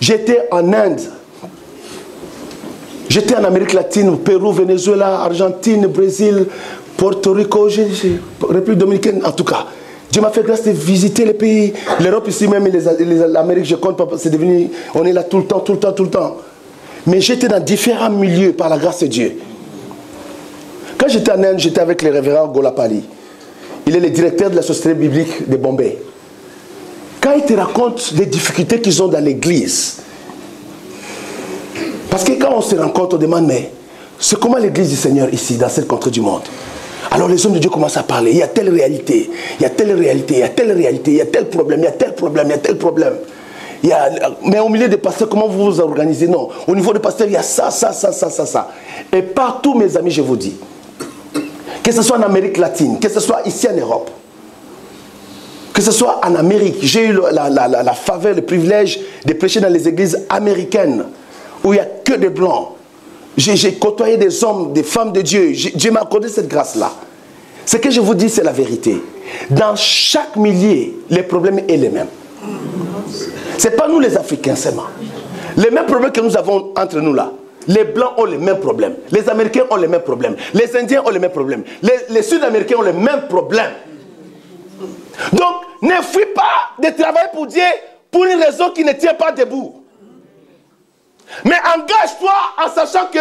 J'étais en Inde. J'étais en Amérique latine, au Pérou, Venezuela, Argentine, Brésil, Porto Rico, République dominicaine, en tout cas. Dieu m'a fait grâce de visiter les pays, l'Europe ici même, l'Amérique, je compte pas, c'est devenu, on est là tout le temps, tout le temps, tout le temps. Mais j'étais dans différents milieux par la grâce de Dieu. Quand j'étais en Inde, j'étais avec le révérend Golapali. Il est le directeur de la Société biblique de Bombay. Quand il te raconte les difficultés qu'ils ont dans l'église, parce que quand on se rencontre, on demande, mais c'est comment l'église du Seigneur ici, dans cette contrée du monde? Alors les hommes de Dieu commencent à parler. Il y a telle réalité, il y a telle réalité, il y a telle réalité, il y a tel problème, il y a tel problème, il y a tel problème. Mais au milieu des pasteurs, comment vous vous organisez? Non. Au niveau des pasteurs, il y a ça, ça, ça, ça, ça, ça. Et partout, mes amis, je vous dis, que ce soit en Amérique latine, que ce soit ici en Europe, que ce soit en Amérique, j'ai eu la faveur, le privilège de prêcher dans les églises américaines, où il n'y a que des blancs. J'ai côtoyé des hommes, des femmes de Dieu. Dieu m'a accordé cette grâce-là. Ce que je vous dis, c'est la vérité. Dans chaque milieu, les problèmes sont les mêmes. Ce n'est pas nous les Africains seulement. Les mêmes problèmes que nous avons entre nous là. Les Blancs ont les mêmes problèmes. Les Américains ont les mêmes problèmes. Les Indiens ont les mêmes problèmes. Les Sud-Américains ont les mêmes problèmes. Donc, ne fuis pas de travailler pour Dieu pour une raison qui ne tient pas debout. Mais engage-toi en sachant que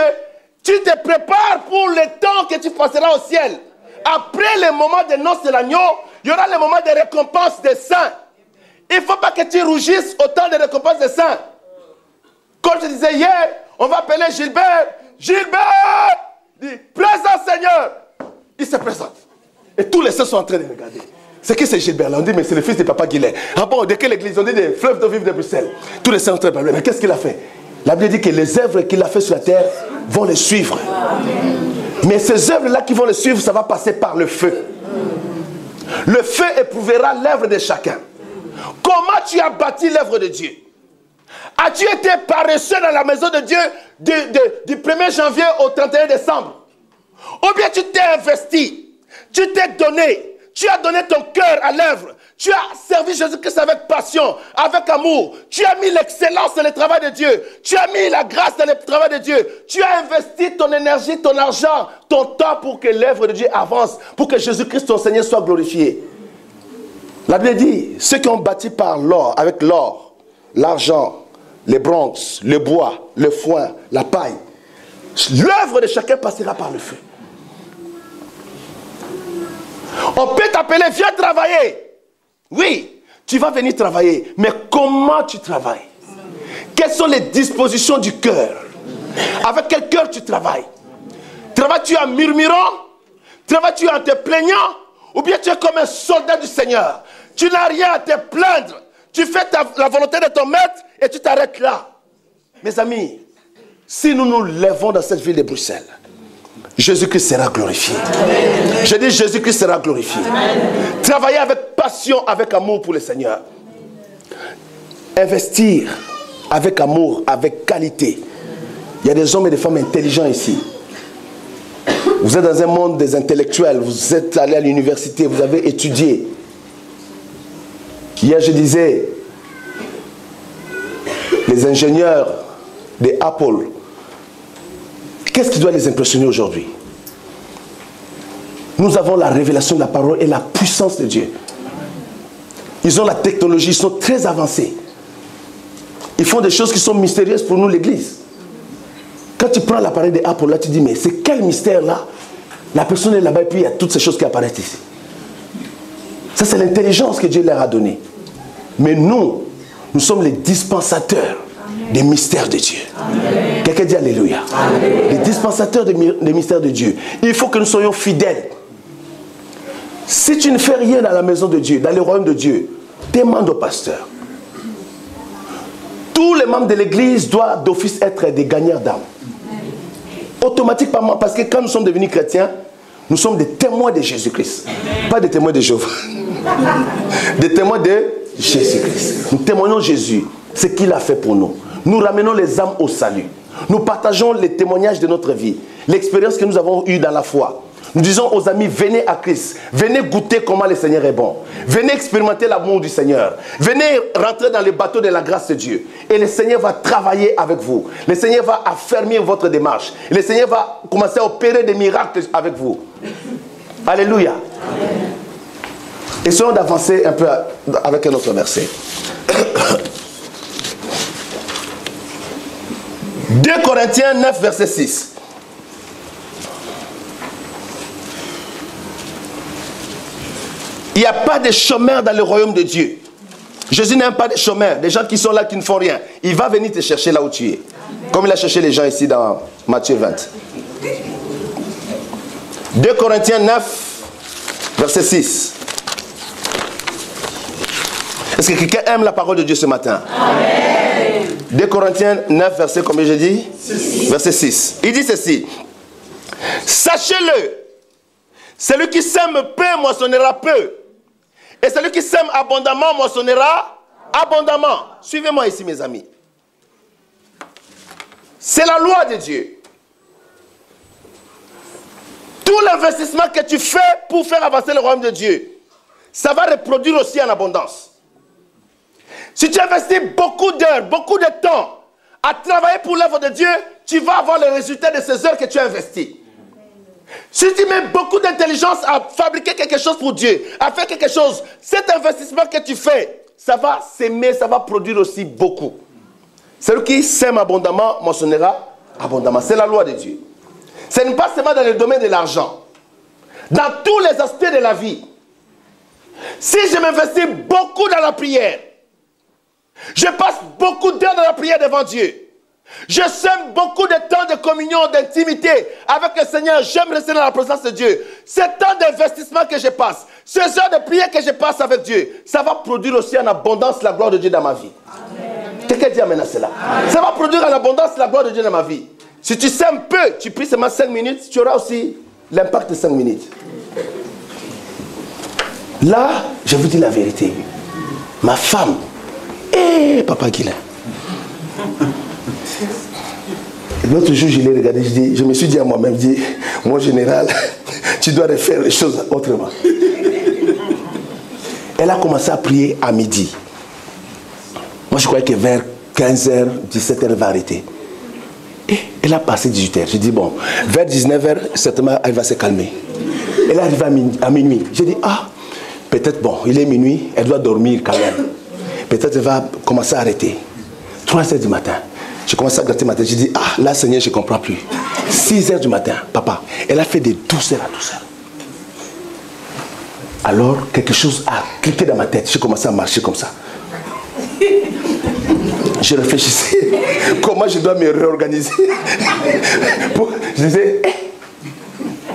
tu te prépares pour le temps que tu passeras au ciel. Après le moment des noces de l'agneau, il y aura le moment des récompenses des saints. Il ne faut pas que tu rougisses au temps des récompenses des saints. Comme je disais hier, on va appeler Gilbert. Gilbert! Dit, présent Seigneur. Il se présente. Et tous les saints sont en train de regarder. C'est qui c'est Gilbert là? On dit, mais c'est le fils de Papa Guilet. Ah bon, de quelle église? On dit des fleuves d'eau vive de Bruxelles. Tous les saints sont en train de parler. Mais qu'est-ce qu'il a fait? La Bible dit que les œuvres qu'il a fait sur la terre vont le suivre. Mais ces œuvres-là qui vont le suivre, ça va passer par le feu. Le feu éprouvera l'œuvre de chacun. Comment tu as bâti l'œuvre de Dieu? As-tu été paresseux dans la maison de Dieu du 1er janvier au 31 décembre? Ou bien tu t'es investi, tu t'es donné, tu as donné ton cœur à l'œuvre, tu as servi Jésus-Christ avec passion, avec amour, tu as mis l'excellence dans le travail de Dieu, tu as mis la grâce dans le travail de Dieu, tu as investi ton énergie, ton argent, ton temps pour que l'œuvre de Dieu avance, pour que Jésus-Christ, ton Seigneur, soit glorifié. La Bible dit, ceux qui ont bâti par l'or, avec l'or, l'argent, les bronzes, le bois, le foin, la paille, l'œuvre de chacun passera par le feu. On peut t'appeler, viens travailler. Oui, tu vas venir travailler, mais comment tu travailles? Quelles sont les dispositions du cœur? Avec quel cœur tu travailles? Travailles-tu en murmurant? Travailles-tu en te plaignant? Ou bien tu es comme un soldat du Seigneur? Tu n'as rien à te plaindre. Tu fais la volonté de ton maître et tu t'arrêtes là. Mes amis, si nous nous lèvons dans cette ville de Bruxelles, Jésus-Christ sera glorifié. Amen. Je dis Jésus-Christ sera glorifié. Amen. Travailler avec passion, avec amour pour le Seigneur. Investir avec amour, avec qualité. Il y a des hommes et des femmes intelligents ici. Vous êtes dans un monde des intellectuels, vous êtes allé à l'université, vous avez étudié. Hier, je disais, les ingénieurs de Apple, qu'est-ce qui doit les impressionner aujourd'hui? Nous avons la révélation de la parole et la puissance de Dieu. Ils ont la technologie, ils sont très avancés. Ils font des choses qui sont mystérieuses pour nous, l'Église. Quand tu prends l'appareil de Apple, là, tu dis, mais c'est quel mystère là? La personne est là-bas et puis il y a toutes ces choses qui apparaissent ici. Ça, c'est l'intelligence que Dieu leur a donnée. Mais nous sommes les dispensateurs des mystères de Dieu. Quelqu'un dit Alléluia. Amen. Les dispensateurs des mystères de Dieu. Il faut que nous soyons fidèles. Si tu ne fais rien dans la maison de Dieu, dans le royaume de Dieu, demande au pasteur. Tous les membres de l'église doivent d'office être des gagnants d'âme. Automatiquement, parce que quand nous sommes devenus chrétiens, nous sommes des témoins de Jésus-Christ. Pas des témoins de Jéhovah. Des témoins de Jésus-Christ. Nous témoignons Jésus, ce qu'il a fait pour nous. Nous ramenons les âmes au salut. Nous partageons les témoignages de notre vie, l'expérience que nous avons eue dans la foi. Nous disons aux amis, venez à Christ. Venez goûter comment le Seigneur est bon. Venez expérimenter l'amour du Seigneur. Venez rentrer dans le bateau de la grâce de Dieu. Et le Seigneur va travailler avec vous. Le Seigneur va affermir votre démarche. Le Seigneur va commencer à opérer des miracles avec vous. Alléluia. Essayons d'avancer un peu avec un autre verset. 2 Corinthiens 9, verset 6. Il n'y a pas de chômeurs dans le royaume de Dieu. Jésus n'aime pas des chômeurs, des gens qui sont là, qui ne font rien. Il va venir te chercher là où tu es. Comme il a cherché les gens ici dans Matthieu 20. 2 Corinthiens 9, verset 6. Est-ce que quelqu'un aime la parole de Dieu ce matin? Amen. 2 Corinthiens 9, verset combien j'ai dit? 6. Verset 6. Il dit ceci. Sachez-le, celui qui sème peu moissonnera peu. Et celui qui sème abondamment moissonnera abondamment. Suivez-moi ici, mes amis. C'est la loi de Dieu. Tout l'investissement que tu fais pour faire avancer le royaume de Dieu, ça va reproduire aussi en abondance. Si tu investis beaucoup d'heures, beaucoup de temps à travailler pour l'œuvre de Dieu, tu vas avoir le résultat de ces heures que tu as investies. Si tu mets beaucoup d'intelligence à fabriquer quelque chose pour Dieu, à faire quelque chose, cet investissement que tu fais, ça va s'aimer, ça va produire aussi beaucoup. Celui qui sème abondamment moissonnera abondamment. C'est la loi de Dieu. Ce n'est pas seulement dans le domaine de l'argent. Dans tous les aspects de la vie. Si je m'investis beaucoup dans la prière, je passe beaucoup d'heures dans la prière devant Dieu. Je sème beaucoup de temps de communion, d'intimité avec le Seigneur. J'aime rester dans la présence de Dieu. Ce temps d'investissement que je passe, ces heures de prière que je passe avec Dieu, ça va produire aussi en abondance la gloire de Dieu dans ma vie. Quelqu'un dit amen à cela. Amen. Ça va produire en abondance la gloire de Dieu dans ma vie. Si tu sèmes peu, tu pries seulement 5 minutes, tu auras aussi l'impact de 5 minutes. Là, je vous dis la vérité. Ma femme, Papa Guilain. L'autre jour, je l'ai regardé, je me suis dit à moi-même, mon général, tu dois refaire les choses autrement. Elle a commencé à prier à midi. Moi, je croyais que vers 15h, 17h, elle va arrêter. Et elle a passé 18h. J'ai dit, bon, vers 19h, certainement, elle va se calmer. Elle est arrivée à minuit. J'ai dit, peut-être, bon, il est minuit, elle doit dormir quand même. Peut-être elle va commencer à arrêter. 3h du matin. Je commence à gratter ma tête. J'ai dit, là, Seigneur, je ne comprends plus. 6h du matin, papa, elle a fait de douceur à douceur. Alors, quelque chose a cliqué dans ma tête. J'ai commencé à marcher comme ça. Je réfléchissais comment je dois me réorganiser. Je disais,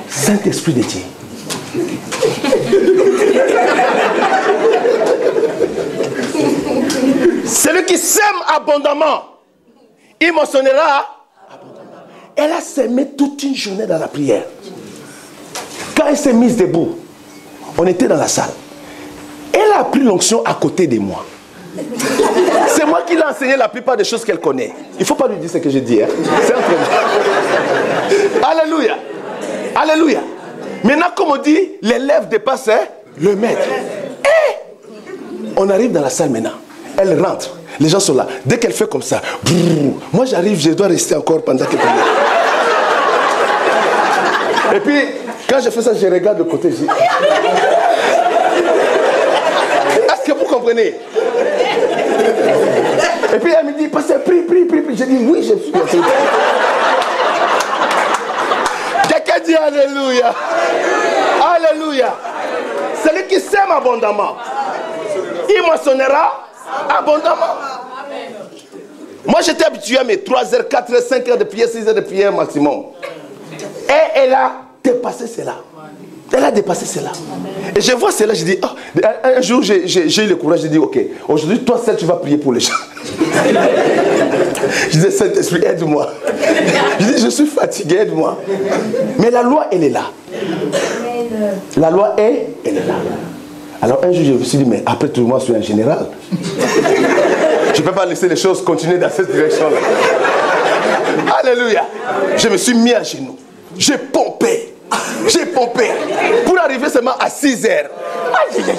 Saint-Esprit de Dieu. Celui qui sème abondamment, il moissonnera abondamment. Elle a sémé toute une journée dans la prière. Quand elle s'est mise debout, on était dans la salle. Elle a pris l'onction à côté de moi. C'est moi qui l'ai enseigné la plupart des choses qu'elle connaît. Il ne faut pas lui dire ce que je dis. Hein. C'est entre nous. Alléluia. Alléluia. Maintenant, comme on dit, l'élève dépasse le maître. On arrive dans la salle maintenant. Elle rentre. Les gens sont là. Dès qu'elle fait comme ça, brrr, moi j'arrive, je dois rester encore pendant quelques minutes. Et puis, quand je fais ça, je regarde de côté. Est-ce que vous comprenez? Et puis elle me dit, pasteur, prie. J'ai dit, oui, je suis. Quelqu'un dit alléluia. Alléluia. Celui qui sème abondamment, il moissonnera abondamment. Moi, j'étais habitué à mes 3h, 4h, 5h de prière, 6h de prière maximum. Et elle a dépassé cela. Elle a dépassé cela. Et je vois cela, je dis, un jour, j'ai eu le courage, je dis, ok, aujourd'hui, toi seul, tu vas prier pour les gens. Je dis, Saint-Esprit, aide-moi. Je dis, je suis fatigué, aide-moi. Mais la loi, elle est là. La loi elle est là. Alors un jour, je me suis dit, mais après tout, moi, je suis un général. Je ne peux pas laisser les choses continuer dans cette direction-là. Alléluia. Je me suis mis à genoux. J'ai pompé. J'ai pompé. Pour arriver seulement à 6 heures. Aïe, aïe, aïe.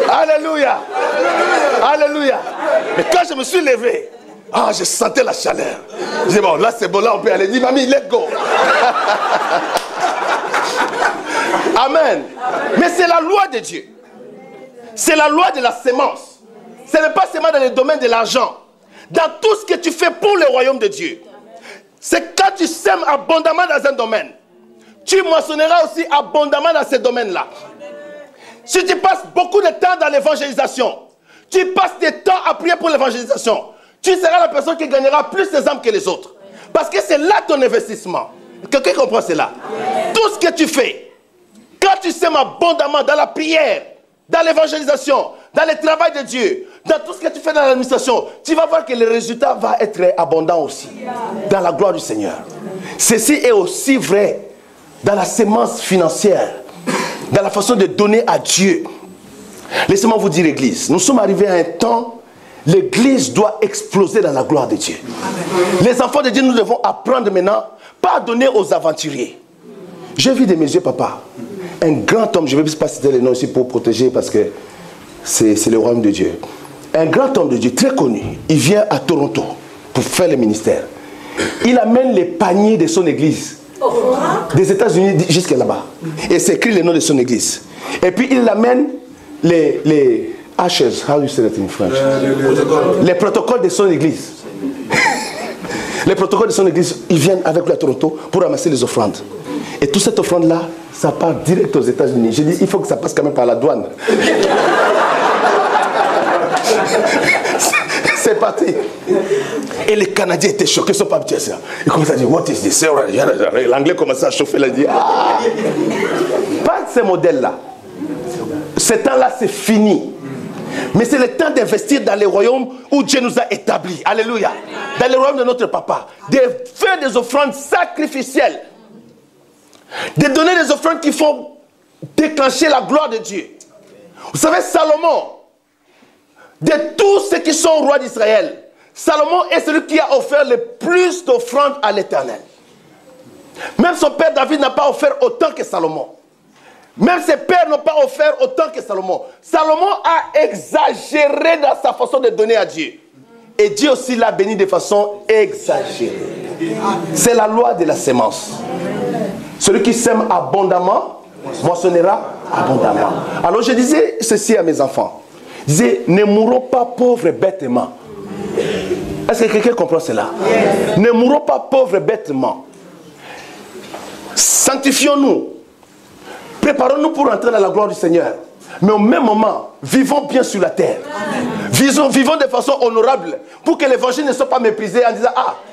Alléluia. Alléluia. Mais quand je me suis levé, je sentais la chaleur. Je dis, bon, là c'est bon, là on peut aller. Dis, mamie, let's go. Amen. Mais c'est la loi de Dieu. C'est la loi de la sémence. Ce n'est pas seulement dans le domaine de l'argent. Dans tout ce que tu fais pour le royaume de Dieu. C'est quand tu sèmes abondamment dans un domaine, tu moissonneras aussi abondamment dans ce domaine-là. Si tu passes beaucoup de temps dans l'évangélisation, tu passes des temps à prier pour l'évangélisation, tu seras la personne qui gagnera plus des âmes que les autres. Parce que c'est là ton investissement. Quelqu'un comprend cela? Tout ce que tu fais, quand tu sèmes abondamment dans la prière, dans l'évangélisation, dans le travail de Dieu, dans tout ce que tu fais dans l'administration, tu vas voir que le résultat va être abondant aussi. Dans la gloire du Seigneur. Ceci est aussi vrai dans la sémence financière, dans la façon de donner à Dieu. Laissez-moi vous dire, Église, nous sommes arrivés à un temps, l'Église doit exploser dans la gloire de Dieu. Les enfants de Dieu, nous devons apprendre maintenant, pas à donner aux aventuriers. J'ai vu de mes yeux, papa, un grand homme, je ne vais pas citer les noms ici pour protéger parce que c'est le royaume de Dieu. Un grand homme de Dieu, très connu, il vient à Toronto pour faire le ministère. Il amène les paniers de son église, des États-Unis jusqu'à là-bas. Et c'est écrit le nom de son église. Et puis il amène les ashes, how do you say that in French? Les protocoles de son église. Les protocoles de son église, ils viennent avec lui à Toronto pour ramasser les offrandes. Et toute cette offrande-là, ça part direct aux États-Unis. J'ai dit, il faut que ça passe quand même par la douane. C'est parti. Et les Canadiens étaient choqués, ils ne sont pas habitués à ça. Ils commencent à dire, what is this? L'anglais commence à chauffer, il a dit, pas de ces modèles-là. Ce temps-là, c'est fini. Mais c'est le temps d'investir dans les royaumes où Dieu nous a établis. Alléluia. Dans le royaume de notre papa. De faire des offrandes sacrificielles. De donner des offrandes qui font déclencher la gloire de Dieu. Vous savez, Salomon, de tous ceux qui sont rois d'Israël, Salomon est celui qui a offert le plus d'offrandes à l'Éternel. Même son père David n'a pas offert autant que Salomon. Même ses pères n'ont pas offert autant que Salomon. Salomon a exagéré dans sa façon de donner à Dieu. Et Dieu aussi l'a béni de façon exagérée. C'est la loi de la sémence. Celui qui sème abondamment, moissonnera abondamment. Alors je disais ceci à mes enfants. Je disais, ne mourons pas pauvres bêtement. Est-ce que quelqu'un comprend cela? Ne mourons pas pauvres bêtement. Sanctifions-nous. Préparons-nous pour entrer dans la gloire du Seigneur. Mais au même moment, vivons bien sur la terre. Vivons de façon honorable. Pour que l'évangile ne soit pas méprisé en disant,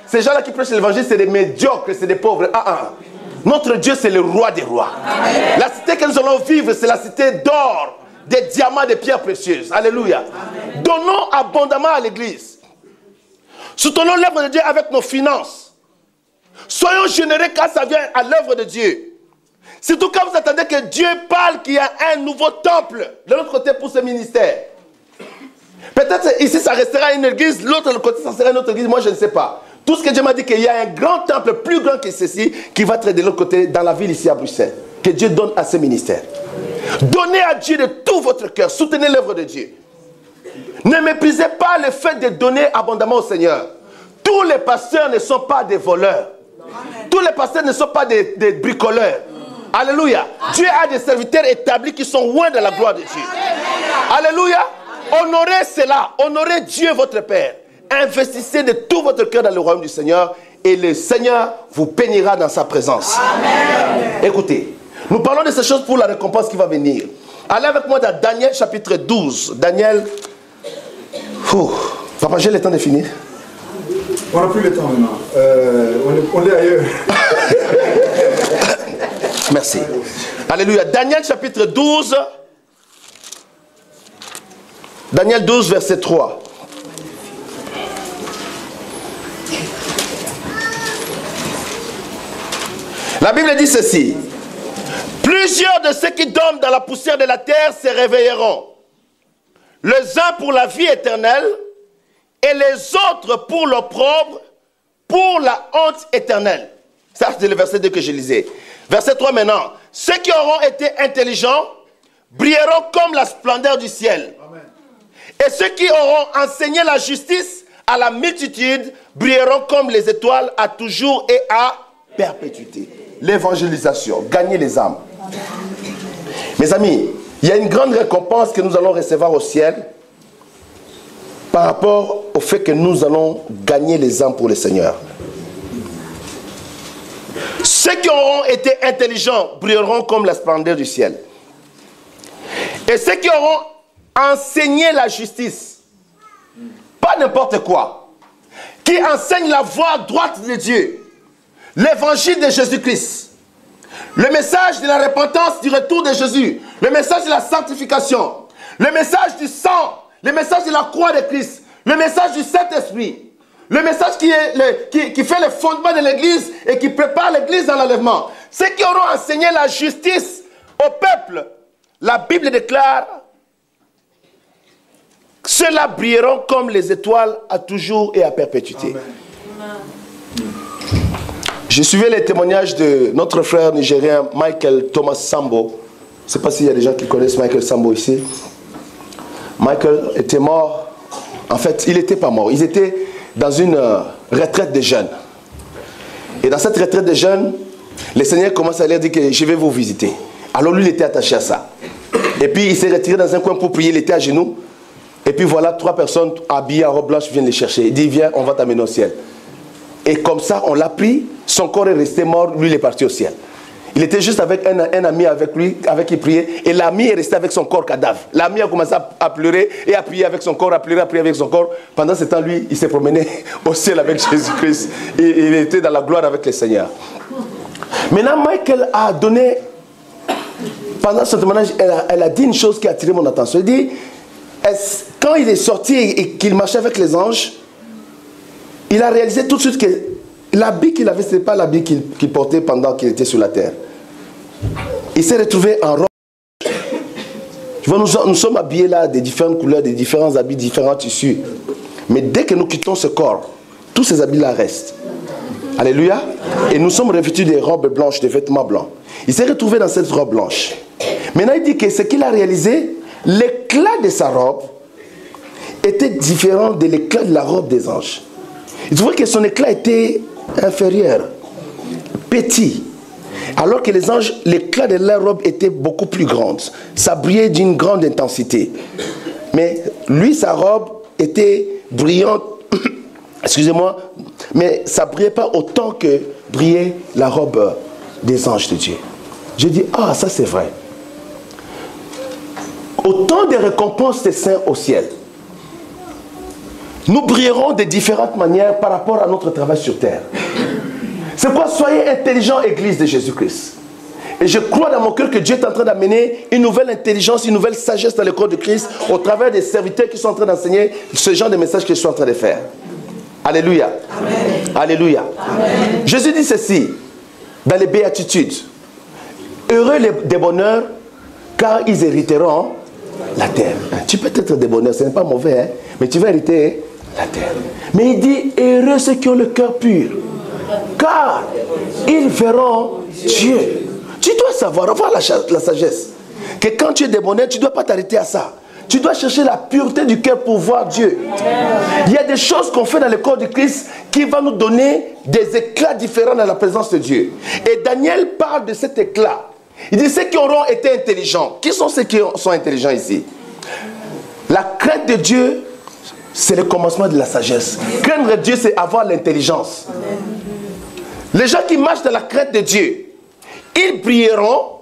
ces gens-là qui prêchent l'évangile, c'est des médiocres, c'est des pauvres. Notre Dieu, c'est le roi des rois. Amen. La cité que nous allons vivre, c'est la cité d'or, des diamants, des pierres précieuses. Alléluia. Amen. Donnons abondamment à l'église. Soutenons l'œuvre de Dieu avec nos finances. Soyons généreux quand ça vient à l'œuvre de Dieu. Surtout quand vous attendez que Dieu parle qu'il y a un nouveau temple de l'autre côté pour ce ministère. Peut-être ici ça restera une église, l'autre côté ça sera une autre église, moi je ne sais pas. Tout ce que Dieu m'a dit qu'il y a un grand temple plus grand que ceci qui va être de l'autre côté dans la ville ici à Bruxelles. Que Dieu donne à ce ministère. Donnez à Dieu de tout votre cœur, soutenez l'œuvre de Dieu. Ne méprisez pas le fait de donner abondamment au Seigneur. Tous les pasteurs ne sont pas des voleurs. Tous les pasteurs ne sont pas des bricoleurs. Alléluia. Dieu a des serviteurs établis qui sont loin de la gloire de Dieu. Alléluia. Honorez cela. Honorez Dieu votre Père. Investissez de tout votre cœur dans le royaume du Seigneur et le Seigneur vous bénira dans sa présence. Amen. Écoutez, nous parlons de ces choses pour la récompense qui va venir. Allez avec moi dans Daniel chapitre 12. Daniel. Papa, j'ai le temps de finir. On n'a plus le temps maintenant. On est ailleurs. Merci. Alléluia. Daniel chapitre 12. Daniel 12 verset 3. La Bible dit ceci. Plusieurs de ceux qui dorment dans la poussière de la terre se réveilleront. Les uns pour la vie éternelle et les autres pour l'opprobre pour la honte éternelle. Ça, c'est le verset 2 que je lisais. Verset 3 maintenant. Ceux qui auront été intelligents brilleront comme la splendeur du ciel. Amen. Et ceux qui auront enseigné la justice à la multitude brilleront comme les étoiles à toujours et à perpétuité. L'évangélisation, gagner les âmes. Amen. Mes amis, il y a une grande récompense que nous allons recevoir au ciel par rapport au fait que nous allons gagner les âmes pour le Seigneur. Ceux qui auront été intelligents brilleront comme la splendeur du ciel. Et ceux qui auront enseigné la justice, pas n'importe quoi, qui enseignent la voie droite de Dieu, l'évangile de Jésus-Christ, le message de la repentance du retour de Jésus, le message de la sanctification, le message du sang, le message de la croix de Christ, le message du Saint-Esprit, le message qui fait le fondement de l'Église et qui prépare l'Église dans l'enlèvement. Ceux qui auront enseigné la justice au peuple, la Bible déclare, ceux-là brilleront comme les étoiles à toujours et à perpétuité. Amen. Je suivais les témoignages de notre frère nigérien Michael Thomas Sambo. Je ne sais pas s'il y a des gens qui connaissent Michael Sambo ici. Michael était mort. En fait, il n'était pas mort. Ils étaient dans une retraite de jeunes. Et dans cette retraite de jeunes, le Seigneur commence à leur dire que je vais vous visiter. Alors lui, il était attaché à ça. Et puis, il s'est retiré dans un coin pour prier. Il était à genoux. Et puis voilà, 3 personnes habillées en robe blanche viennent les chercher. Il dit, viens, on va t'amener au ciel. Et comme ça, on l'a pris. Son corps est resté mort. Lui, il est parti au ciel. Il était juste avec un ami avec lui, avec qui il priait. Et l'ami est resté avec son corps cadavre. L'ami a commencé à pleurer et à prier avec son corps, à pleurer, à prier avec son corps. Pendant ce temps, lui, il s'est promené au ciel avec Jésus-Christ. Et il était dans la gloire avec le Seigneur. Maintenant, Michael a donné, pendant ce témoignage, elle a dit une chose qui a attiré mon attention. Elle dit, quand il est sorti et qu'il marchait avec les anges, il a réalisé tout de suite que l'habit qu'il avait, ce n'était pas l'habit qu'il portait pendant qu'il était sur la terre. Il s'est retrouvé en robe. Tu vois, nous sommes habillés là de différentes couleurs, de différents habits, différents tissus. Mais dès que nous quittons ce corps, tous ces habits-là restent. Alléluia. Et nous sommes revêtus des robes blanches, des vêtements blancs. Il s'est retrouvé dans cette robe blanche. Maintenant, il dit que ce qu'il a réalisé, l'éclat de sa robe était différent de l'éclat de la robe des anges. Il trouvait que son éclat était inférieur, petit. Alors que les anges, l'éclat de leur robe était beaucoup plus grand. Ça brillait d'une grande intensité. Mais lui, sa robe était brillante, excusez-moi, mais ça ne brillait pas autant que brillait la robe des anges de Dieu. Je dis, ah, ça c'est vrai. Autant de récompenses des saints au ciel. Nous brillerons de différentes manières par rapport à notre travail sur terre. C'est quoi? Soyez intelligents, Église de Jésus-Christ. Et je crois dans mon cœur que Dieu est en train d'amener une nouvelle intelligence, une nouvelle sagesse dans le corps de Christ au travers des serviteurs qui sont en train d'enseigner ce genre de message que je suis en train de faire. Alléluia. Amen. Alléluia. Amen. Jésus dit ceci dans les béatitudes. Heureux les débonneurs, car ils hériteront la terre. Tu peux être débonneur, ce n'est pas mauvais, hein? Mais tu vas hériter la terre. Mais il dit, heureux ceux qui ont le cœur pur, car ils verront Dieu. Tu dois savoir, avoir la sagesse, que quand tu es débonneur, tu ne dois pas t'arrêter à ça. Tu dois chercher la pureté du cœur pour voir Dieu. Il y a des choses qu'on fait dans le corps de Christ qui vont nous donner des éclats différents dans la présence de Dieu. Et Daniel parle de cet éclat. Il dit ceux qui auront été intelligents. Qui sont ceux qui sont intelligents ici? La crainte de Dieu, c'est le commencement de la sagesse. Craindre Dieu, c'est avoir l'intelligence. Les gens qui marchent dans la crainte de Dieu, ils brilleront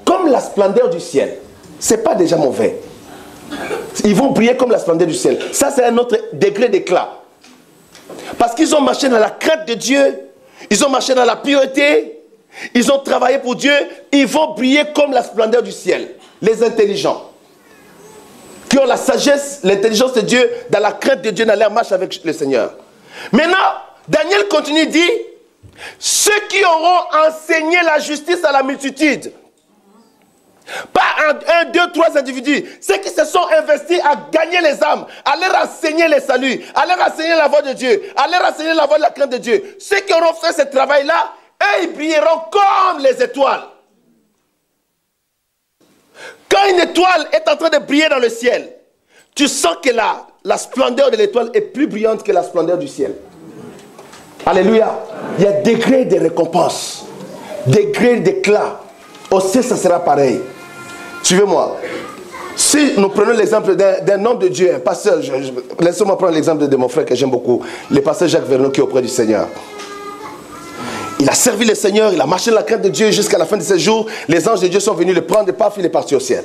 comme la splendeur du ciel. Ce n'est pas déjà mauvais. Ils vont briller comme la splendeur du ciel. Ça, c'est un autre degré d'éclat. Parce qu'ils ont marché dans la crainte de Dieu. Ils ont marché dans la pureté. Ils ont travaillé pour Dieu. Ils vont briller comme la splendeur du ciel. Les intelligents. Qui ont la sagesse, l'intelligence de Dieu, dans la crainte de Dieu, dans leur marche avec le Seigneur. Maintenant, Daniel continue, dit, ceux qui auront enseigné la justice à la multitude. Pas un, deux, trois individus. Ceux qui se sont investis à gagner les âmes, à leur enseigner les saluts, à leur enseigner la voie de Dieu, à leur enseigner la voie de la crainte de Dieu. Ceux qui auront fait ce travail-là, eux, ils brilleront comme les étoiles. Quand une étoile est en train de briller dans le ciel, tu sens que la splendeur de l'étoile est plus brillante que la splendeur du ciel. Alléluia. Il y a degré de récompense, degré d'éclat. Au ciel, ça sera pareil. Suivez-moi. Si nous prenons l'exemple d'un homme de Dieu, un pasteur, laissez-moi prendre l'exemple de mon frère que j'aime beaucoup, le pasteur Jacques Vernon qui est auprès du Seigneur. Il a servi le Seigneur, il a marché dans la crainte de Dieu jusqu'à la fin de ses jours. Les anges de Dieu sont venus le prendre, paf, il est parti au ciel.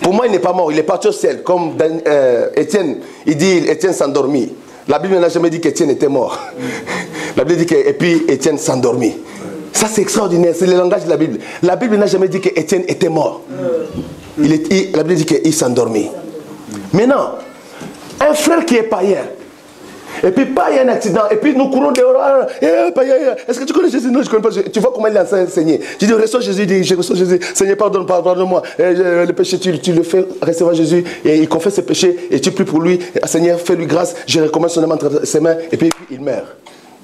Pour moi, il n'est pas mort, il est parti au ciel. Comme Étienne, il dit, Étienne s'endormit. La Bible n'a jamais dit qu'Étienne était mort. La Bible dit que, et puis Étienne s'endormit. Ça, c'est extraordinaire, c'est le langage de la Bible. La Bible n'a jamais dit qu'Étienne était mort. La Bible dit qu'il s'endormit. Maintenant, un frère qui est païen, et puis pas il y a un accident, et puis nous courons dehors, est-ce que tu connais Jésus? Non, je ne connais pas. Tu vois comment il a enseigné. Je dis, reçois Jésus, il dit, je reçois Jésus, Seigneur, pardonne-moi. Le péché, tu le fais recevoir Jésus, et il confesse ses péchés, et tu pries pour lui, Seigneur, fais-lui grâce, je recommande son âme entre ses mains, et puis il meurt.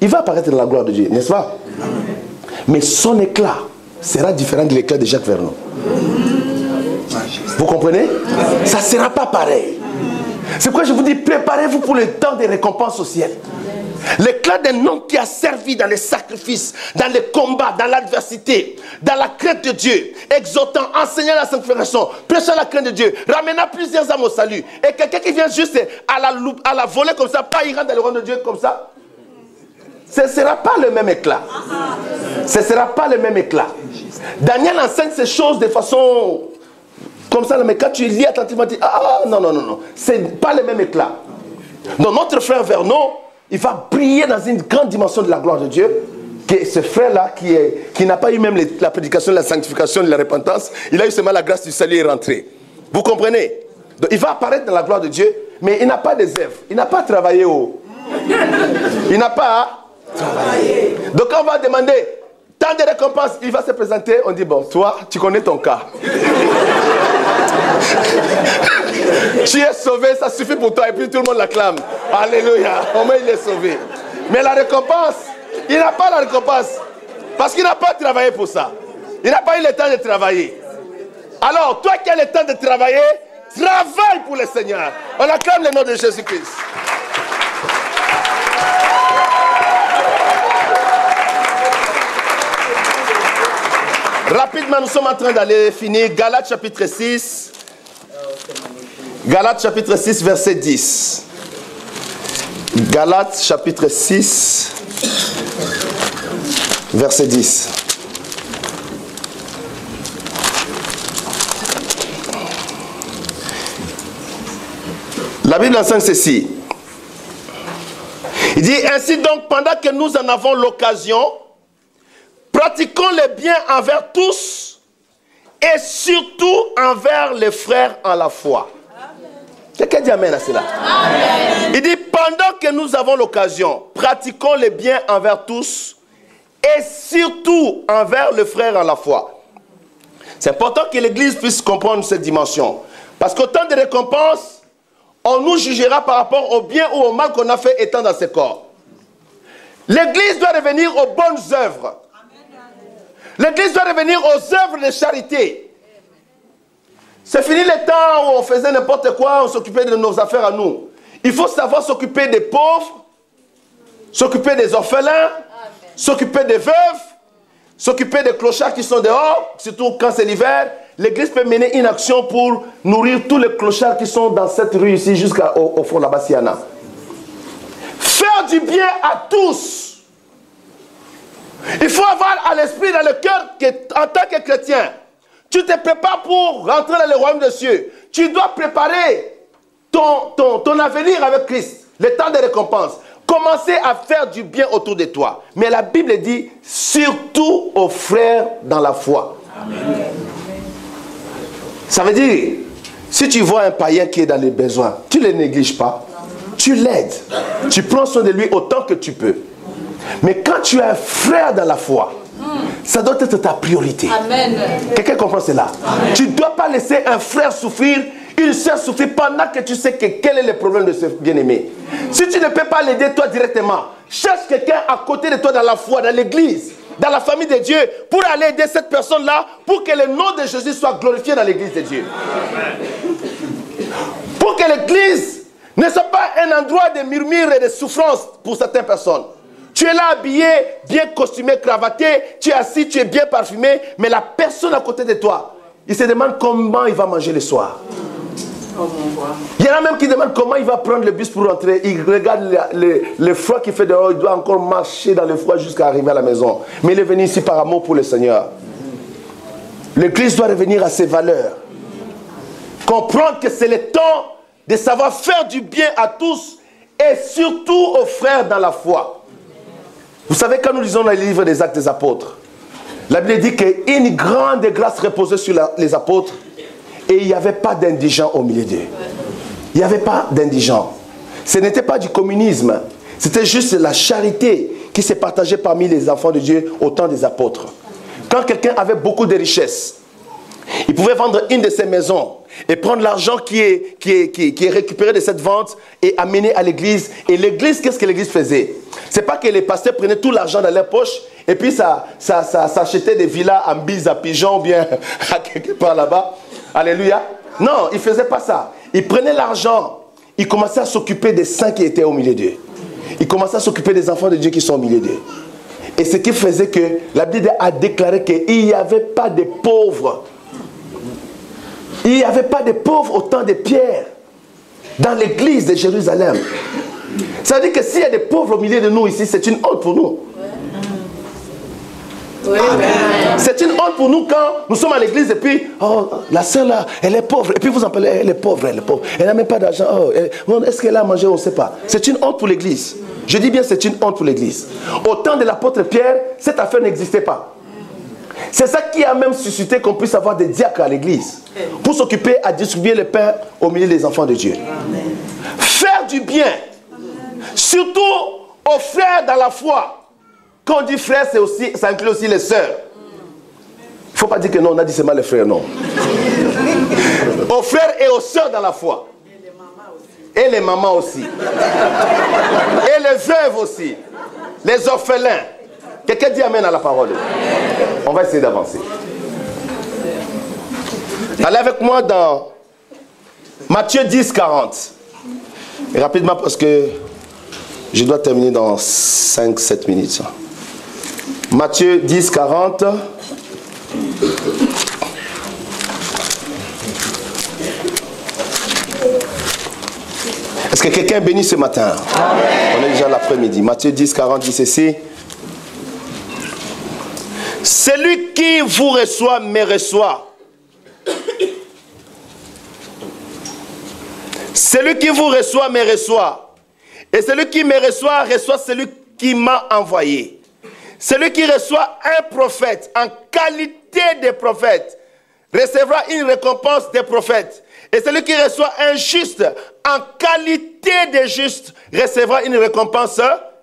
Il va apparaître dans la gloire de Dieu, n'est-ce pas? Mais son éclat sera différent de l'éclat de Jacques Vernon. Vous comprenez? Ça ne sera pas pareil. C'est pourquoi je vous dis, préparez-vous pour le temps des récompenses au ciel. L'éclat d'un homme qui a servi dans les sacrifices, dans les combats, dans l'adversité, dans la crainte de Dieu, exhortant, enseignant la sanctification, prêchant la crainte de Dieu, ramenant plusieurs âmes au salut. Et quelqu'un qui vient juste à la voler comme ça, pas il rentre dans le royaume de Dieu comme ça, ce ne sera pas le même éclat. Ce ne sera pas le même éclat. Daniel enseigne ces choses de façon comme ça, mais quand tu lis attentivement, tu dis, non. Ce n'est pas le même éclat. Donc notre frère Vernon, il va briller dans une grande dimension de la gloire de Dieu. Que ce frère-là, qui n'a pas eu même la prédication de la sanctification, de la repentance, il a eu seulement la grâce du salut et est rentré. Vous comprenez? Donc il va apparaître dans la gloire de Dieu, mais il n'a pas des œuvres. Il n'a pas travaillé Il n'a pas travaillé. Donc quand on va demander tant de récompenses, il va se présenter, on dit, bon, toi, tu connais ton cas. Tu es sauvé, ça suffit pour toi, et puis tout le monde l'acclame. Alléluia, au moins il est sauvé. Mais la récompense, il n'a pas la récompense, parce qu'il n'a pas travaillé pour ça. Il n'a pas eu le temps de travailler. Alors, toi qui as le temps de travailler, travaille pour le Seigneur. On acclame le nom de Jésus-Christ. Rapidement, nous sommes en train d'aller finir. Galates chapitre 6. Galates chapitre 6, verset 10. Galates chapitre 6, verset 10. La Bible enseigne ceci. Il dit, ainsi donc, pendant que nous en avons l'occasion, pratiquons le bien envers tous et surtout envers les frères en la foi. Quelqu'un dit amen à cela. Amen. Il dit, pendant que nous avons l'occasion, pratiquons le bien envers tous et surtout envers les frères en la foi. C'est important que l'Église puisse comprendre cette dimension. Parce qu'au temps de récompense, on nous jugera par rapport au bien ou au mal qu'on a fait étant dans ce corps. L'Église doit revenir aux bonnes œuvres. L'Église doit revenir aux œuvres de charité. C'est fini le temps où on faisait n'importe quoi, on s'occupait de nos affaires à nous. Il faut savoir s'occuper des pauvres, s'occuper des orphelins, s'occuper des veuves, s'occuper des clochards qui sont dehors, surtout quand c'est l'hiver. L'Église peut mener une action pour nourrir tous les clochards qui sont dans cette rue ici jusqu'au fond là-bas, s'il y en a. Faire du bien à tous. Il faut avoir à l'esprit, dans le cœur, qu'en tant que chrétien, tu te prépares pour rentrer dans le royaume des cieux. Tu dois préparer ton avenir avec Christ, le temps de récompense. Commencer à faire du bien autour de toi. Mais la Bible dit, surtout aux frères dans la foi. Amen. Ça veut dire, si tu vois un païen qui est dans les besoins, tu ne le négliges pas. Tu l'aides. Tu prends soin de lui autant que tu peux. Mais quand tu as un frère dans la foi, Ça doit être ta priorité. Amen. Quelqu'un comprend cela? Amen. Tu ne dois pas laisser un frère souffrir, une soeur souffrir pendant que tu sais quel est le problème de ce bien-aimé. Si tu ne peux pas l'aider toi directement, cherche quelqu'un à côté de toi dans la foi, dans l'église, dans la famille de Dieu, pour aller aider cette personne-là, pour que le nom de Jésus soit glorifié dans l'église de Dieu. Amen. Pour que l'église ne soit pas un endroit de murmures et de souffrance pour certaines personnes. Tu es là habillé, bien costumé, cravaté, tu es assis, tu es bien parfumé, mais la personne à côté de toi, il se demande comment il va manger le soir. Il y en a même qui demandent comment il va prendre le bus pour rentrer. Il regarde le froid qu'il fait dehors, il doit encore marcher dans le froid jusqu'à arriver à la maison. Mais il est venu ici par amour pour le Seigneur. L'église doit revenir à ses valeurs. Comprendre que c'est le temps de savoir faire du bien à tous et surtout aux frères dans la foi. Vous savez, quand nous lisons dans les livres des Actes des Apôtres, la Bible dit qu'une grande grâce reposait sur les apôtres et il n'y avait pas d'indigents au milieu d'eux. Il n'y avait pas d'indigents. Ce n'était pas du communisme, c'était juste la charité qui s'est partagée parmi les enfants de Dieu au temps des apôtres. Quand quelqu'un avait beaucoup de richesses, il pouvait vendre une de ses maisons et prendre l'argent qui est récupéré de cette vente et amener à l'église. Et l'église, qu'est-ce que l'église faisait? C'est pas que les pasteurs prenaient tout l'argent dans leur poche et puis ça s'achetait des villas en bise à pigeons ou bien à quelque part là-bas. Alléluia. Non, ils ne faisaient pas ça. Ils prenaient l'argent, ils commençaient à s'occuper des saints qui étaient au milieu d'eux. Ils commençaient à s'occuper des enfants de Dieu qui sont au milieu d'eux. Et ce qui faisait que la Bible a déclaré qu'il n'y avait pas de pauvres. Il n'y avait pas de pauvres au temps de Pierre dans l'église de Jérusalem. Ça veut dire que s'il y a des pauvres au milieu de nous ici, c'est une honte pour nous. Oui. C'est une honte pour nous quand nous sommes à l'église et puis, oh, la sœur là, elle est pauvre. Et puis vous en parlez, elle est pauvre, elle est pauvre. Elle n'a même pas d'argent. Oh, est-ce qu'elle a mangé? On ne sait pas. C'est une honte pour l'église. Je dis bien c'est une honte pour l'église. Au temps de l'apôtre Pierre, cette affaire n'existait pas. C'est ça qui a même suscité qu'on puisse avoir des diacres à l'église pour s'occuper à distribuer le pain au milieu des enfants de Dieu. Amen. Faire du bien, surtout aux frères dans la foi. Quand on dit frère, ça inclut aussi les sœurs. Il ne faut pas dire que non, on a dit seulement les frères, non. Aux frères et aux sœurs dans la foi. Et les mamans aussi. Et les veuves aussi. Les orphelins. Quelqu'un dit amen à la parole. On va essayer d'avancer. Allez avec moi dans Matthieu 10, 40. Et rapidement parce que je dois terminer dans 5-7 minutes. Matthieu 10, 40. Est-ce que quelqu'un est béni ce matin? Amen. On est déjà l'après-midi. Matthieu 10, 40 dit ceci. Celui qui vous reçoit me reçoit. Celui qui vous reçoit me reçoit. Et celui qui me reçoit reçoit celui qui m'a envoyé. Celui qui reçoit un prophète en qualité de prophète recevra une récompense des prophètes. Et celui qui reçoit un juste en qualité de juste recevra une récompense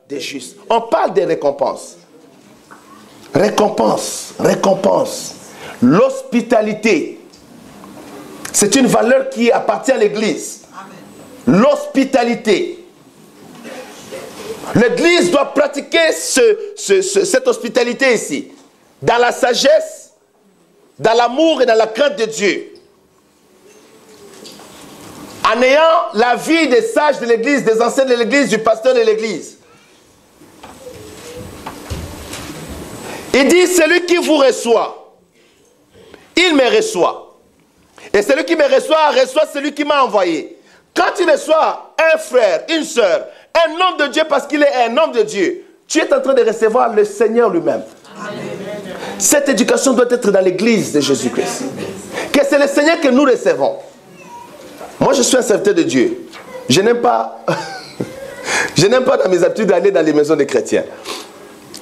des justes. On parle de récompense. Récompense, récompense. L'hospitalité, c'est une valeur qui appartient à l'Église. L'hospitalité. L'Église doit pratiquer cette hospitalité ici, dans la sagesse, dans l'amour et dans la crainte de Dieu. En ayant la vie des sages de l'Église, des anciens de l'Église, du pasteur de l'Église. Il dit, celui qui vous reçoit, il me reçoit. Et celui qui me reçoit, reçoit celui qui m'a envoyé. Quand tu reçois un frère, une soeur, un homme de Dieu parce qu'il est un homme de Dieu, tu es en train de recevoir le Seigneur lui-même. Cette éducation doit être dans l'église de Jésus-Christ. Que c'est le Seigneur que nous recevons. Moi, je suis un serviteur de Dieu. Je n'aime pas, je n'aime pas dans mes habitudes d'aller dans les maisons des chrétiens.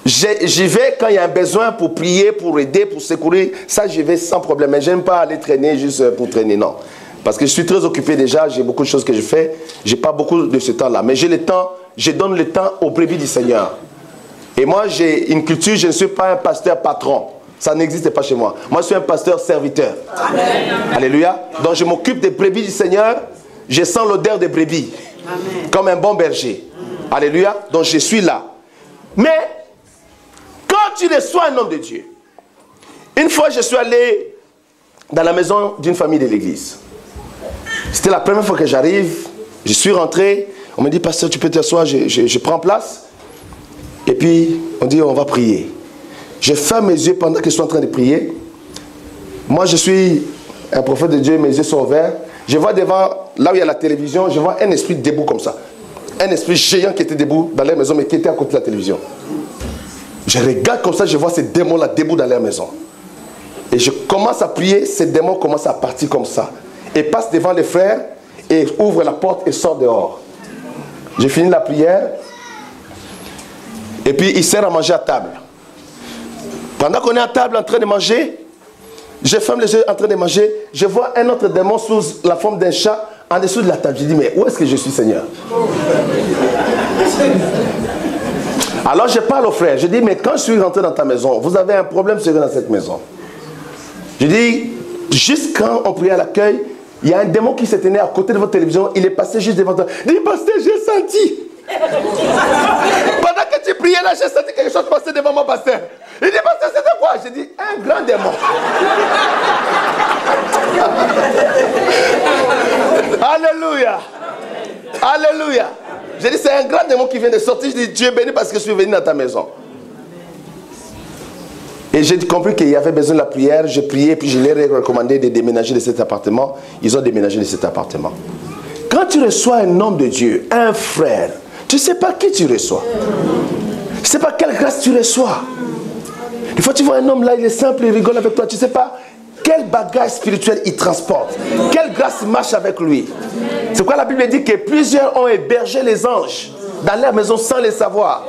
J'y vais quand il y a un besoin pour prier, pour aider, pour secourir. Ça, j'y vais sans problème. Mais je n'aime pas aller traîner juste pour traîner, non. Parce que je suis très occupé déjà, j'ai beaucoup de choses que je fais. Je n'ai pas beaucoup de ce temps-là. Mais j'ai le temps, je donne le temps aux brebis du Seigneur. Et moi, j'ai une culture, je ne suis pas un pasteur patron. Ça n'existe pas chez moi. Moi, je suis un pasteur serviteur. Amen. Alléluia. Donc, je m'occupe des brebis du Seigneur. Je sens l'odeur des brebis. Amen. Comme un bon berger. Alléluia. Donc, je suis là. Mais, quand tu reçois un homme de Dieu, une fois, je suis allé dans la maison d'une famille de l'église. C'était la première fois que j'arrive. Je suis rentré. On me dit, pasteur, tu peux t'asseoir, je prends place. Et puis, on dit, on va prier. Je ferme mes yeux pendant que je suis en train de prier. Moi, je suis un prophète de Dieu, mes yeux sont ouverts. Je vois devant, là où il y a la télévision, je vois un esprit debout comme ça. Un esprit géant qui était debout dans la maison, mais qui était à côté de la télévision. Je regarde comme ça, je vois ces démons-là debout dans la maison. Et je commence à prier, ces démons commencent à partir comme ça. Et passent devant les frères, et ouvrent la porte et sortent dehors. J'ai fini la prière. Et puis, il sert à manger à table. Pendant qu'on est à table en train de manger, je ferme les yeux en train de manger, je vois un autre démon sous la forme d'un chat en dessous de la table. Je dis, mais où est-ce que je suis, Seigneur? Alors je parle au frère, je dis, mais quand je suis rentré dans ta maison, vous avez un problème sérieux dans cette maison. Je dis, juste quand on priait à l'accueil, il y a un démon qui s'est tenu à côté de votre télévision, il est passé juste devant toi. Je dis, pasteur, j'ai senti. Pendant que tu priais là, j'ai senti quelque chose passer devant mon pasteur. Il dit, pasteur, c'était quoi? J'ai dit, un grand démon. Alléluia. Alléluia. J'ai dit, c'est un grand démon qui vient de sortir. Je dis, Dieu béni parce que je suis venu dans ta maison. Et j'ai compris qu'il y avait besoin de la prière. J'ai prié, puis je leur ai recommandé de déménager de cet appartement. Ils ont déménagé de cet appartement. Quand tu reçois un homme de Dieu, un frère, tu ne sais pas qui tu reçois. Tu ne sais pas quelle grâce tu reçois. Des fois, tu vois un homme là, il est simple, il rigole avec toi. Tu ne sais pas quel bagage spirituel il transporte. Quelle grâce marche avec lui. C'est pourquoi la Bible dit que plusieurs ont hébergé les anges dans leur maison sans les savoir.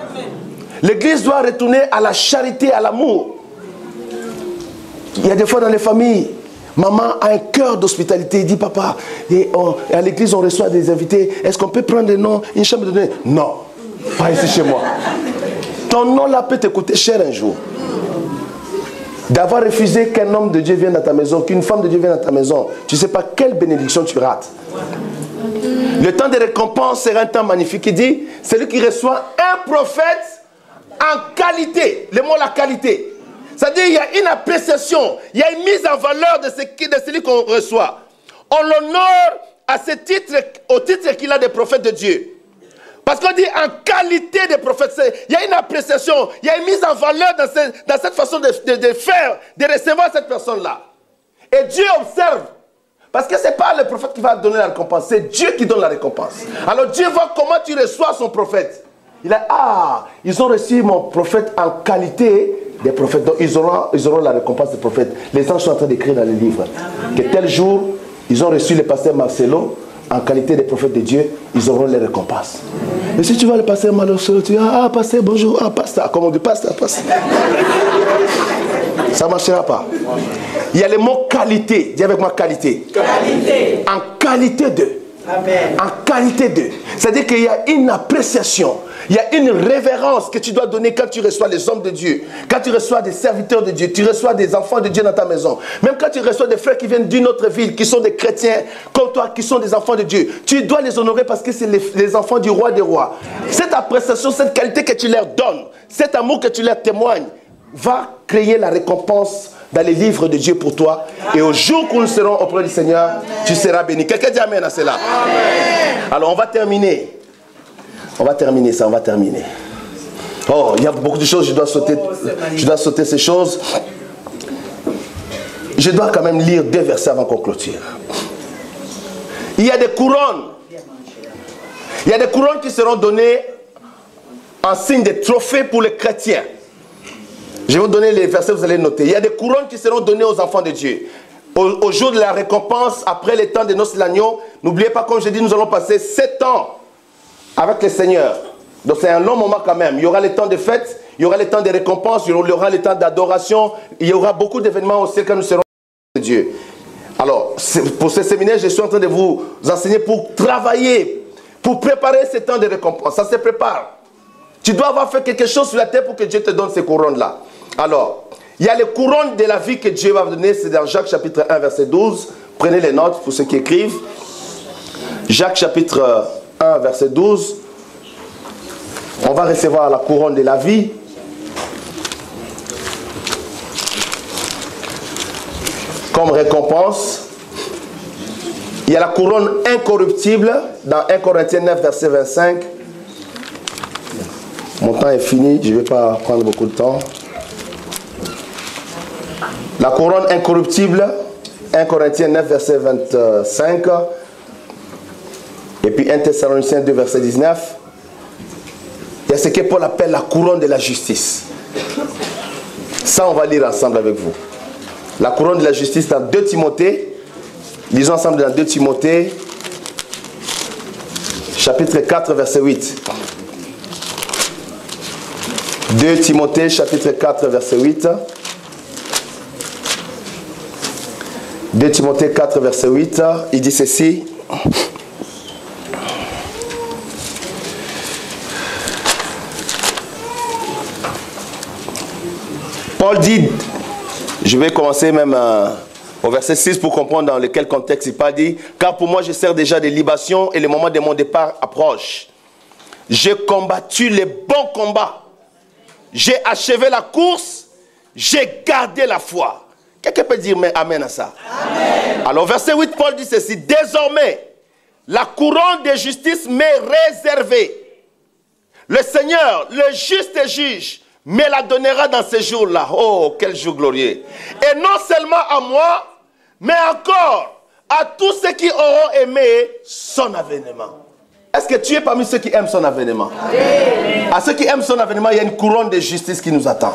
L'église doit retourner à la charité, à l'amour. Il y a des fois dans les familles, maman a un cœur d'hospitalité. Il dit, papa, à l'église on reçoit des invités. Est-ce qu'on peut prendre le nom, une chambre de donner? Non, pas ici chez moi. Ton nom là peut te coûter cher un jour. D'avoir refusé qu'un homme de Dieu vienne dans ta maison, qu'une femme de Dieu vienne dans ta maison. Tu ne sais pas quelle bénédiction tu rates. Le temps de récompense sera un temps magnifique. Il dit, celui qui reçoit un prophète en qualité. Le mot la qualité. C'est-à-dire qu'il y a une appréciation, il y a une mise en valeur de celui qu'on reçoit. On l'honore à ce titre, au titre qu'il a des prophètes de Dieu. Parce qu'on dit en qualité de prophète, il y a une appréciation, il y a une mise en valeur dans cette façon de faire, de recevoir cette personne-là. Et Dieu observe. Parce que ce n'est pas le prophète qui va donner la récompense, c'est Dieu qui donne la récompense. Alors Dieu voit comment tu reçois son prophète. Il a, ils ont reçu mon prophète en qualité des prophètes. Donc ils auront la récompense des prophètes. Les anges sont en train d'écrire dans les livres. Que tel jour, ils ont reçu le pasteur Marcelo en qualité des prophètes de Dieu, ils auront les récompenses. Mais si tu vois le pasteur Marcelo, tu dis, ah pasteur, bonjour, ah pasteur, comme on dit pasteur, pasteur. Ça ne marchera pas. Il y a le mot qualité. Dis avec moi qualité. Qualité. En qualité de. Amen. En qualité de. C'est-à-dire qu'il y a une appréciation, il y a une révérence que tu dois donner quand tu reçois les hommes de Dieu, quand tu reçois des serviteurs de Dieu, tu reçois des enfants de Dieu dans ta maison. Même quand tu reçois des frères qui viennent d'une autre ville, qui sont des chrétiens comme toi, qui sont des enfants de Dieu, tu dois les honorer parce que c'est les enfants du roi des rois. Cette appréciation, cette qualité que tu leur donnes, cet amour que tu leur témoignes, va créer la récompense dans les livres de Dieu pour toi. Et au jour où nous serons auprès du Seigneur, tu seras béni. Quelqu'un dit amen à cela. Amen. Alors on va terminer. On va terminer ça, on va terminer. Oh, il y a beaucoup de choses, je dois sauter ces choses. Je dois quand même lire 2 versets avant qu'on clôture. Il y a des couronnes. Il y a des couronnes qui seront données en signe de trophée pour les chrétiens. Je vais vous donner les versets, vous allez noter. Il y a des couronnes qui seront données aux enfants de Dieu. Au jour de la récompense, après les temps de noces de l'agneau, n'oubliez pas, comme je dis, nous allons passer 7 ans avec le Seigneur. Donc c'est un long moment quand même. Il y aura les temps de fête, il y aura les temps de récompense, il y aura les temps d'adoration, il y aura beaucoup d'événements aussi quand nous serons de Dieu. Alors, pour ce séminaire, je suis en train de vous enseigner pour travailler, pour préparer ces temps de récompense. Ça se prépare. Tu dois avoir fait quelque chose sur la terre pour que Dieu te donne ces couronnes-là. Alors, il y a les couronnes de la vie que Dieu va vous donner. C'est dans Jacques chapitre 1, verset 12. Prenez les notes pour ceux qui écrivent. Jacques chapitre 1, verset 12. On va recevoir la couronne de la vie. Comme récompense. Il y a la couronne incorruptible dans 1 Corinthiens 9, verset 25. Mon temps est fini, je ne vais pas prendre beaucoup de temps. La couronne incorruptible, 1 Corinthiens 9, verset 25. Et puis 1 Thessaloniciens 2, verset 19. Il y a ce que Paul appelle la couronne de la justice. Ça, on va lire ensemble avec vous. La couronne de la justice dans 2 Timothée. Lisons ensemble dans 2 Timothée, chapitre 4, verset 8. 2 Timothée, chapitre 4, verset 8. 2 Timothée 4, verset 8. Il dit ceci. Paul dit, je vais commencer même au verset 6 pour comprendre dans quel contexte il parle, dit, car pour moi je sers déjà des libations et le moment de mon départ approche. J'ai combattu les bons combats. J'ai achevé la course. J'ai gardé la foi. Quelqu'un peut dire mais amen à ça? Amen. Alors verset 8, Paul dit ceci. Désormais, la couronne de justice m'est réservée. Le Seigneur, le juste juge, me la donnera dans ces jours-là. Oh, quel jour glorieux. Et non seulement à moi, mais encore à tous ceux qui auront aimé son avènement. Est-ce que tu es parmi ceux qui aiment son avènement? Amen. À ceux qui aiment son avènement, il y a une couronne de justice qui nous attend.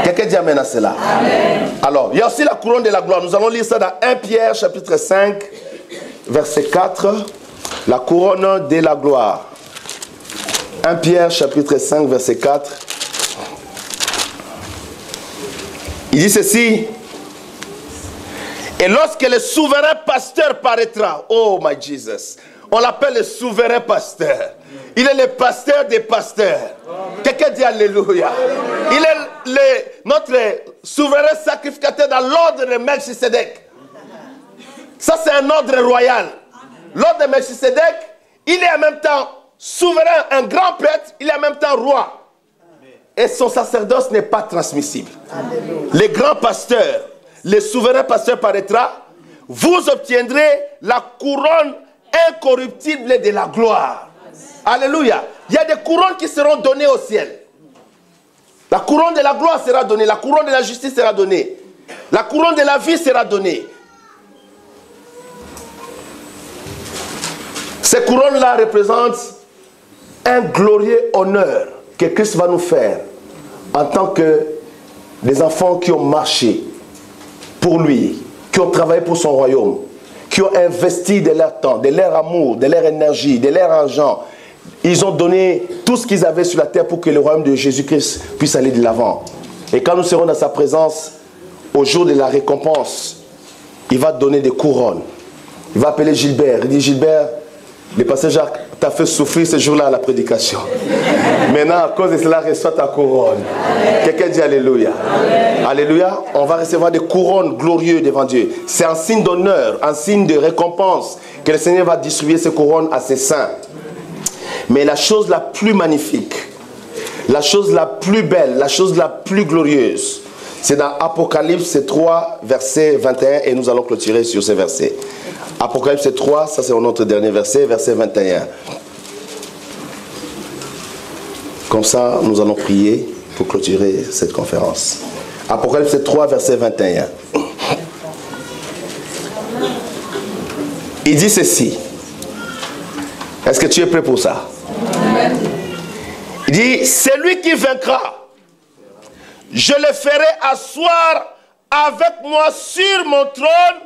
Quelqu'un dit amen à cela. Amen. Alors, il y a aussi la couronne de la gloire. Nous allons lire ça dans 1 Pierre chapitre 5, verset 4. La couronne de la gloire. 1 Pierre chapitre 5, verset 4. Il dit ceci. Et lorsque le souverain pasteur paraîtra, oh my Jesus, on l'appelle le souverain pasteur. Il est le pasteur des pasteurs. Quelqu'un dit alléluia. Il est notre souverain sacrificateur dans l'ordre de Melchisedec. Ça c'est un ordre royal. L'ordre de Melchisedec, il est en même temps souverain, un grand prêtre, il est en même temps roi. Et son sacerdoce n'est pas transmissible. Les grands pasteurs, le souverain pasteur paraîtra, vous obtiendrez la couronne incorruptible de la gloire. Alléluia. Il y a des couronnes qui seront données au ciel. La couronne de la gloire sera donnée. La couronne de la justice sera donnée. La couronne de la vie sera donnée. Ces couronnes-là représentent un glorieux honneur que Christ va nous faire en tant que des enfants qui ont marché pour lui, qui ont travaillé pour son royaume, qui ont investi de leur temps, de leur amour, de leur énergie, de leur argent. Ils ont donné tout ce qu'ils avaient sur la terre pour que le royaume de Jésus-Christ puisse aller de l'avant. Et quand nous serons dans sa présence, au jour de la récompense, il va donner des couronnes. Il va appeler Gilbert. Il dit, Gilbert, le pasteur Jacques t'a fait souffrir ce jour-là à la prédication. Maintenant, à cause de cela, reçois ta couronne. Quelqu'un dit alléluia. Amen. Alléluia. On va recevoir des couronnes glorieuses devant Dieu. C'est un signe d'honneur, un signe de récompense que le Seigneur va distribuer ces couronnes à ses saints. Mais la chose la plus magnifique, la chose la plus belle, la chose la plus glorieuse, c'est dans Apocalypse 3, verset 21, et nous allons clôturer sur ces versets. Apocalypse 3, ça c'est notre dernier verset, verset 21. Comme ça, nous allons prier pour clôturer cette conférence. Apocalypse 3, verset 21. Il dit ceci. Est-ce que tu es prêt pour ça? Il dit, celui qui vaincra, je le ferai asseoir avec moi sur mon trône,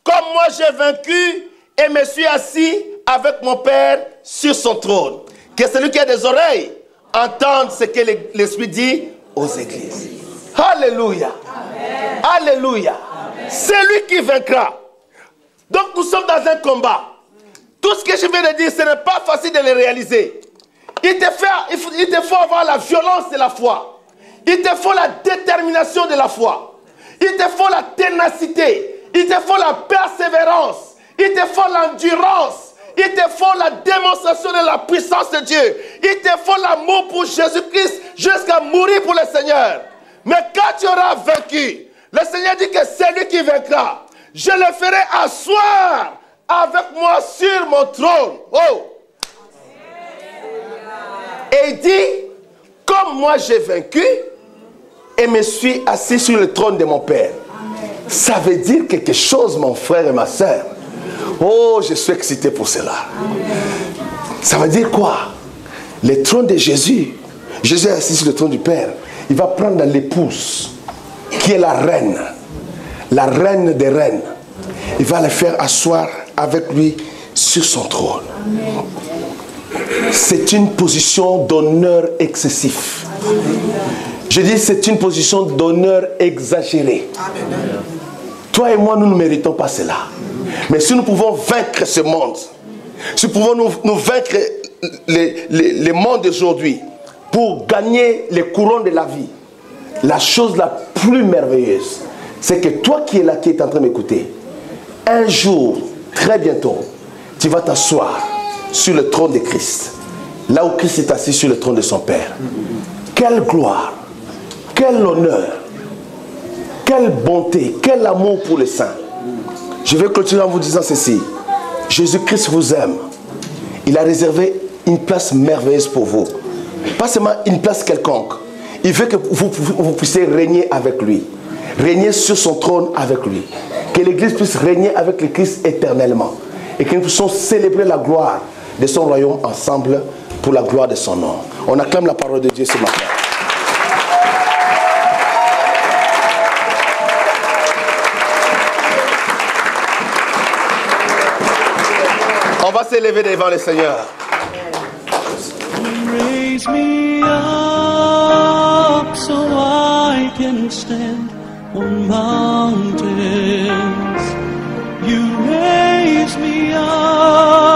comme moi j'ai vaincu et me suis assis avec mon Père sur son trône. Que celui qui a des oreilles entende ce que l'Esprit dit aux églises. Alléluia. Amen. Alléluia. C'est lui qui vaincra. Donc nous sommes dans un combat. Tout ce que je viens de dire, ce n'est pas facile de le réaliser. il te faut avoir la violence de la foi. Il te faut la détermination de la foi. Il te faut la ténacité. Il te faut la persévérance. Il te faut l'endurance. Il te faut la démonstration de la puissance de Dieu. Il te faut l'amour pour Jésus-Christ jusqu'à mourir pour le Seigneur. Mais quand tu auras vaincu, le Seigneur dit que c'est lui qui vaincra. Je le ferai asseoir avec moi sur mon trône. Oh! Et il dit, comme moi j'ai vaincu et me suis assis sur le trône de mon Père. Ça veut dire quelque chose, mon frère et ma soeur. Oh, je suis excité pour cela. Ça veut dire quoi? Le trône de Jésus. Jésus est assis sur le trône du Père. Il va prendre l'épouse, qui est la reine des reines. Il va la faire asseoir avec lui sur son trône. C'est une position d'honneur excessif. Je dis, c'est une position d'honneur exagérée. Toi et moi, nous ne méritons pas cela. Mais si nous pouvons vaincre ce monde, si nous pouvons nous vaincre les mondes d'aujourd'hui pour gagner les couronnes de la vie, la chose la plus merveilleuse, c'est que toi qui es là, qui es en train d'écouter, un jour, très bientôt, tu vas t'asseoir sur le trône de Christ. Là où Christ est assis sur le trône de son Père. Quelle gloire, quel honneur, quelle bonté, quel amour pour les saints. Je vais continuer en vous disant ceci. Jésus-Christ vous aime. Il a réservé une place merveilleuse pour vous. Pas seulement une place quelconque. Il veut que vous puissiez régner avec lui. Régner sur son trône avec lui. Que l'Église puisse régner avec le Christ éternellement. Et que nous puissions célébrer la gloire de son royaume ensemble pour la gloire de son nom. On acclame la parole de Dieu ce matin. On va s'élever devant le Seigneur. Raise me up so I can stand on mountains. You raise me up